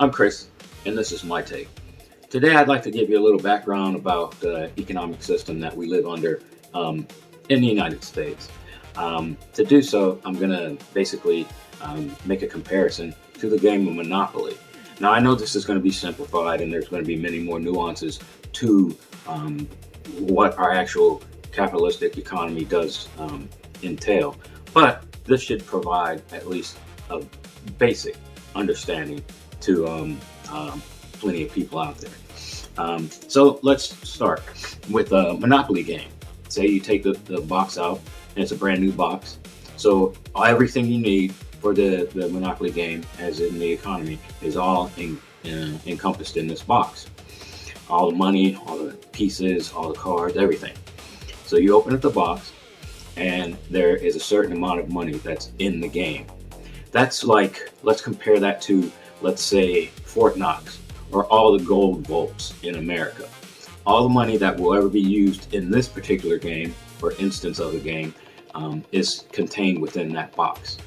I'm Chris, and this is my take. Today, I'd like to give you a little background about the economic system that we live under in the United States. To do so, I'm going to basically make a comparison to the game of Monopoly. Now, I know this is going to be simplified, and there's going to be many more nuances to what our actual capitalistic economy does entail, but this should provide at least a basic understanding to plenty of people out there. So let's start with a Monopoly game. Say you take the box out, and it's a brand new box. So everything you need for the Monopoly game, as in the economy, is all encompassed in this box. All the money, all the pieces, all the cards, everything. So you open up the box, and there is a certain amount of money that's in the game. That's like, let's compare that to, let's say, Fort Knox, or all the gold vaults in America. All the money that will ever be used in this particular game, or instance of the game, is contained within that box.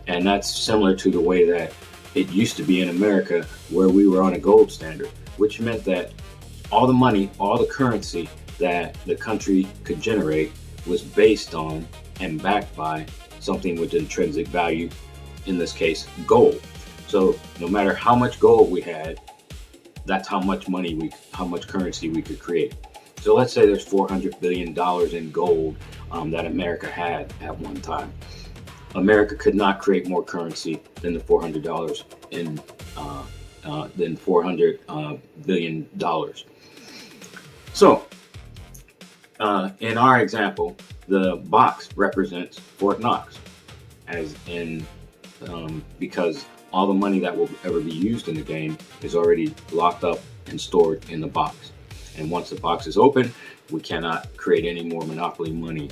And that's similar to the way that it used to be in America, where we were on a gold standard, which meant that all the money, all the currency that the country could generate was based on and backed by something with intrinsic value, in this case, gold. So no matter how much gold we had, that's how much money how much currency we could create. So let's say there's $400 billion in gold that America had at one time. America could not create more currency than the $400 than $400 billion. So in our example, the box represents Fort Knox, as in because all the money that will ever be used in the game is already locked up and stored in the box. And once the box is open, we cannot create any more Monopoly money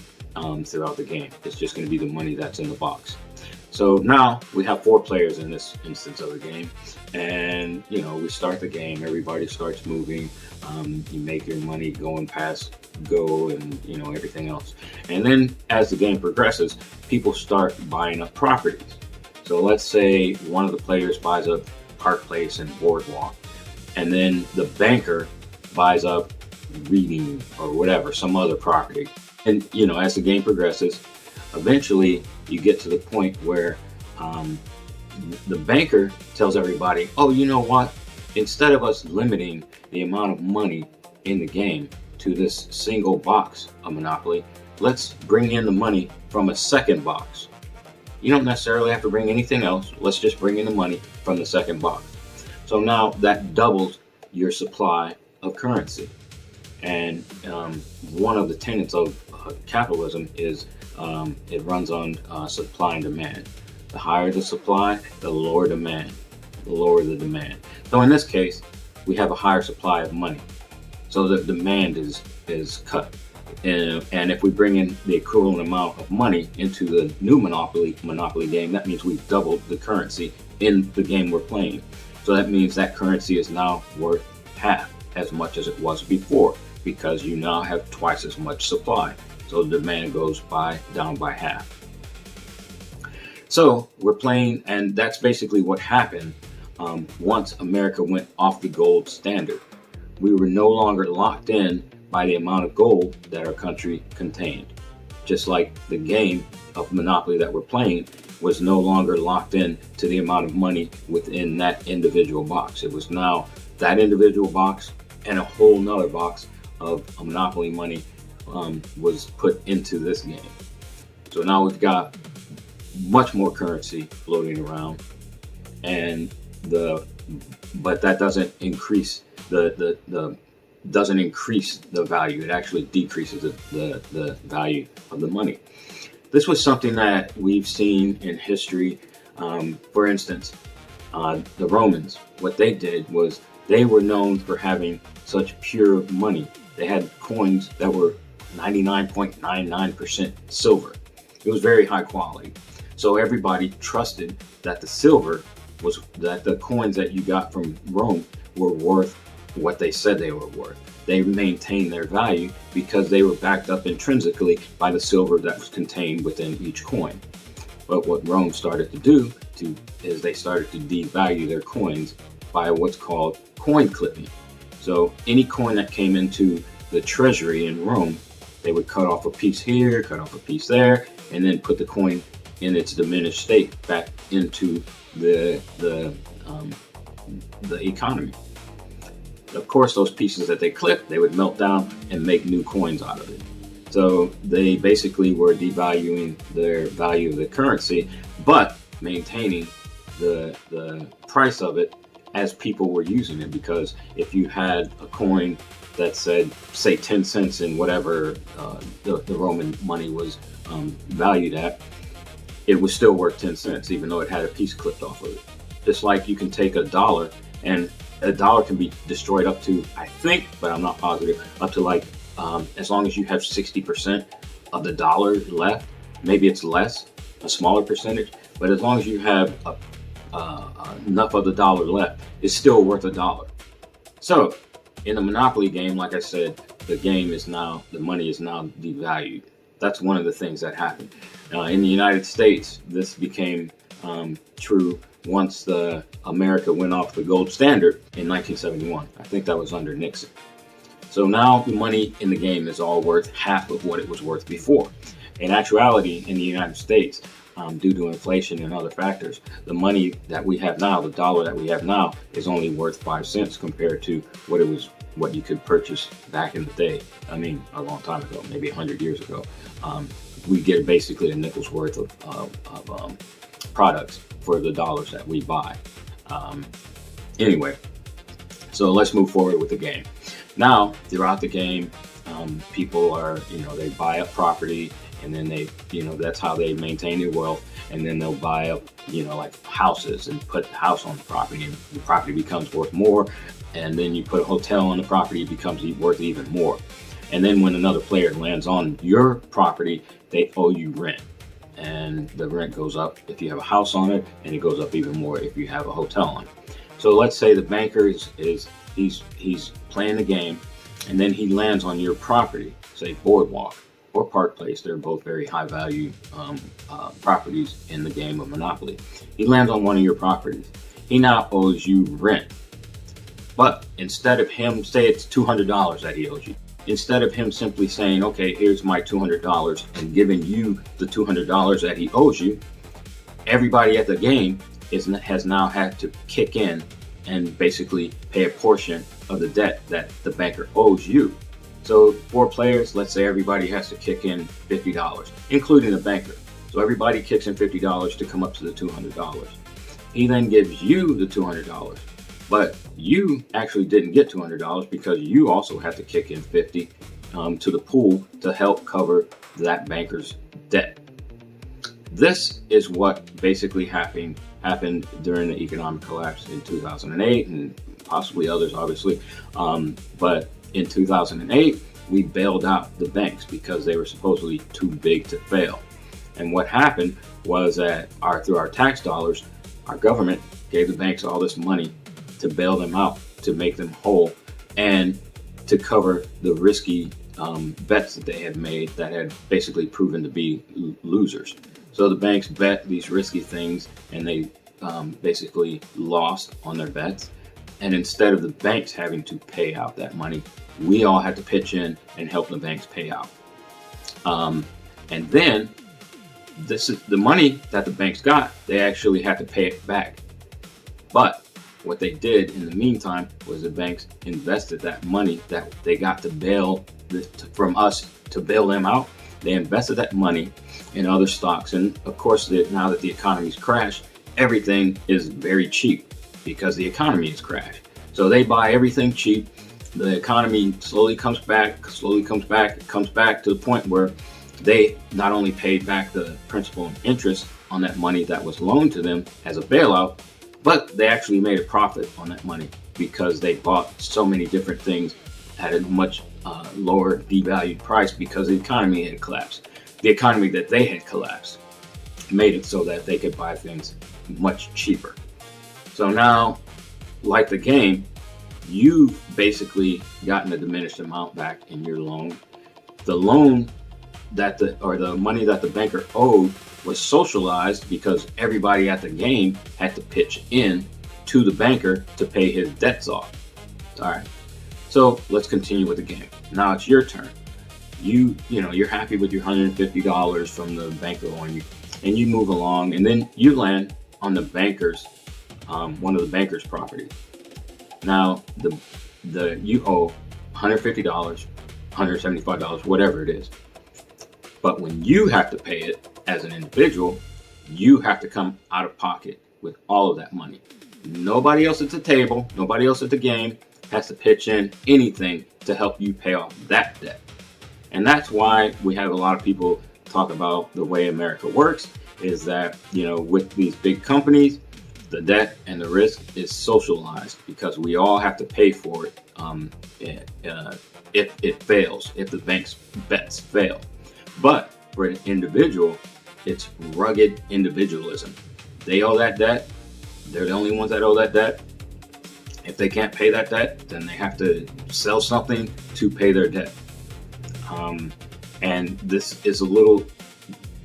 throughout the game. It's just going to be the money that's in the box. So now we have 4 players in this instance of the game, and we start the game. Everybody starts moving. You make your money going past go, and everything else. And then as the game progresses, people start buying up properties. So let's say one of the players buys up Park Place and Boardwalk, and then the banker buys up Reading or whatever, some other property. And as the game progresses, eventually you get to the point where the banker tells everybody, oh, you know what? Instead of us limiting the amount of money in the game to this single box of Monopoly, let's bring in the money from a second box. You don't necessarily have to bring anything else. Let's just bring in the money from the second box. So now that doubles your supply of currency. And one of the tenets of capitalism is it runs on supply and demand. The higher the supply, the lower demand. The lower the demand. So in this case, we have a higher supply of money. So the demand is cut. And if we bring in the equivalent amount of money into the new Monopoly game, that means we've doubled the currency in the game we're playing. So that means that currency is now worth half as much as it was before, because you now have twice as much supply. So the demand goes down by half. So we're playing, and that's basically what happened once America went off the gold standard. We were no longer locked in by the amount of gold that our country contained. Just like the game of Monopoly that we're playing was no longer locked in to the amount of money within that individual box. It was now that individual box and a whole nother box of Monopoly money was put into this game. So now we've got much more currency floating around, but that doesn't increase doesn't increase the value. It actually decreases the value of the money. This was something that we've seen in history. For instance, the Romans, what they did was they were known for having such pure money. They had coins that were 99.99% silver. It was very high quality. So everybody trusted that the coins that you got from Rome were worth what they said they were worth. They maintained their value because they were backed up intrinsically by the silver that was contained within each coin. But what Rome started to do is they started to devalue their coins by what's called coin clipping. So any coin that came into the treasury in Rome, they would cut off a piece here, cut off a piece there, and then put the coin in its diminished state back into the economy. Of course, those pieces that they clipped, they would melt down and make new coins out of it. So they basically were devaluing their value of the currency, but maintaining the price of it as people were using it. Because if you had a coin that said, say, 10 cents in whatever the Roman money was valued at, it was still worth 10 cents, even though it had a piece clipped off of it. Just like you can take a dollar, and a dollar can be destroyed up to, I think, but I'm not positive, up to like, as long as you have 60% of the dollar left, maybe it's less, a smaller percentage, but as long as you have enough of the dollar left, it's still worth a dollar. So in the Monopoly game, like I said, the money is now devalued. That's one of the things that happened. In the United States, this became true once America went off the gold standard in 1971. I think that was under Nixon. So now the money in the game is all worth half of what it was worth before. In actuality, in the United States, due to inflation and other factors, the money that we have now, the dollar that we have now, is only worth 5 cents compared to what you could purchase back in the day. I mean, a long time ago, maybe 100 years ago. We get basically a nickel's worth of products for the dollars that we buy. Anyway, so let's move forward with the game. Now, throughout the game, people are, they buy up property, and then they, that's how they maintain their wealth. And then they'll buy up, like houses and put the house on the property, and the property becomes worth more. And then you put a hotel on the property, it becomes worth even more. And then when another player lands on your property, they owe you rent. And the rent goes up if you have a house on it, and it goes up even more if you have a hotel on it. So let's say the banker he's playing the game, and then he lands on your property, say Boardwalk or Park Place. They're both very high value properties in the game of Monopoly. He lands on one of your properties. He now owes you rent. But instead of him, say it's $200 that he owes you, instead of him simply saying, okay, here's my $200 and giving you the $200 that he owes you, everybody at the game has now had to kick in and basically pay a portion of the debt that the banker owes you. So 4 players, let's say everybody has to kick in $50, including the banker. So everybody kicks in $50 to come up to the $200. He then gives you the $200. But you actually didn't get $200 because you also had to kick in $50 to the pool to help cover that banker's debt. This is what basically happened during the economic collapse in 2008, and possibly others, obviously. But in 2008, we bailed out the banks because they were supposedly too big to fail. And what happened was that through our tax dollars, our government gave the banks all this money to bail them out, to make them whole, and to cover the risky bets that they had made that had basically proven to be losers. So the banks bet these risky things, and they basically lost on their bets. And instead of the banks having to pay out that money, we all had to pitch in and help the banks pay out. And then this is the money that the banks got, they actually had to pay it back. But what they did in the meantime was the banks invested that money that they got to bail from us to bail them out. They invested that money in other stocks. And of course, now that the economy's crashed, everything is very cheap because the economy has crashed. So they buy everything cheap. The economy slowly comes back, it comes back to the point where they not only paid back the principal and interest on that money that was loaned to them as a bailout, but they actually made a profit on that money because they bought so many different things at a much lower devalued price because the economy had collapsed. The economy that they had collapsed made it so that they could buy things much cheaper. So now, like the game, you've basically gotten a diminished amount back in your loan. The loan the money that the banker owed was socialized because everybody at the game had to pitch in to the banker to pay his debts off. All right. So let's continue with the game. Now it's your turn. You're happy with your $150 from the banker on you, and you move along, and then you land on the banker's, one of the banker's property. Now you owe $150, $175, whatever it is. But when you have to pay it as an individual, you have to come out of pocket with all of that money. Nobody else at the table, nobody else at the game has to pitch in anything to help you pay off that debt. And that's why we have a lot of people talk about the way America works, is that, with these big companies, the debt and the risk is socialized because we all have to pay for it if it fails, if the bank's bets fail. But for an individual, it's rugged individualism. They owe that debt. They're the only ones that owe that debt. If they can't pay that debt, then they have to sell something to pay their debt. And this is a little,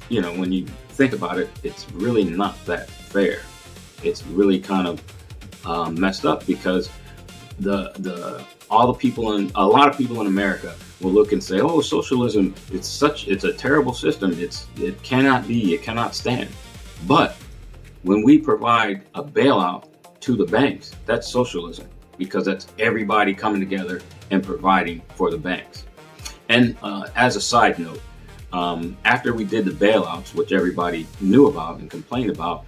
when you think about it, it's really not that fair. It's really kind of messed up because a lot of people in America will look and say, "Oh, socialism, it's a terrible system. It cannot stand." But when we provide a bailout to the banks, that's socialism, because that's everybody coming together and providing for the banks. And as a side note, after we did the bailouts, which everybody knew about and complained about,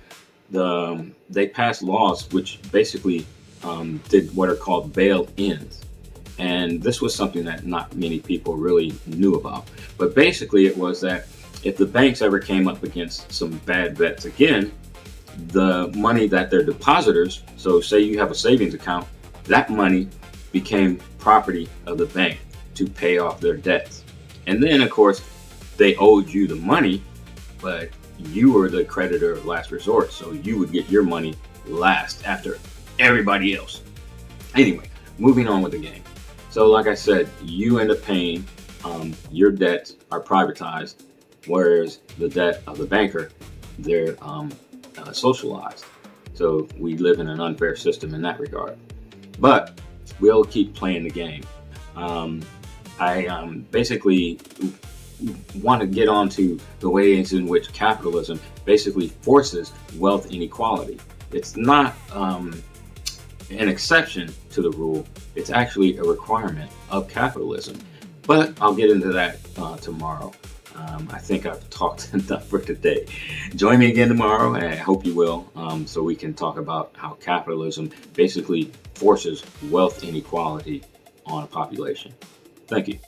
they passed laws which basically did what are called bail-ins. And this was something that not many people really knew about. But basically it was that if the banks ever came up against some bad bets again, the money that their depositors, so say you have a savings account, that money became property of the bank to pay off their debts. And then, of course, they owed you the money, but you were the creditor of last resort, so you would get your money last after everybody else. Anyway, moving on with the game. So like I said, you end up paying, your debts are privatized, whereas the debt of the banker, they're socialized. So we live in an unfair system in that regard. But we'll keep playing the game. I basically want to get on to the ways in which capitalism basically forces wealth inequality. It's not an exception to the rule. It's actually a requirement of capitalism. But I'll get into that tomorrow. I think I've talked enough for today. Join me again tomorrow, and I hope you will, so we can talk about how capitalism basically forces wealth inequality on a population. Thank you.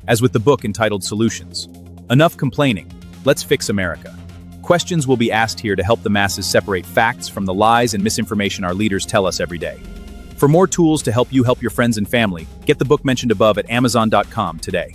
As with the book entitled Solutions, enough complaining, let's fix America. Questions will be asked here to help the masses separate facts from the lies and misinformation our leaders tell us every day. For more tools to help you help your friends and family, get the book mentioned above at Amazon.com today.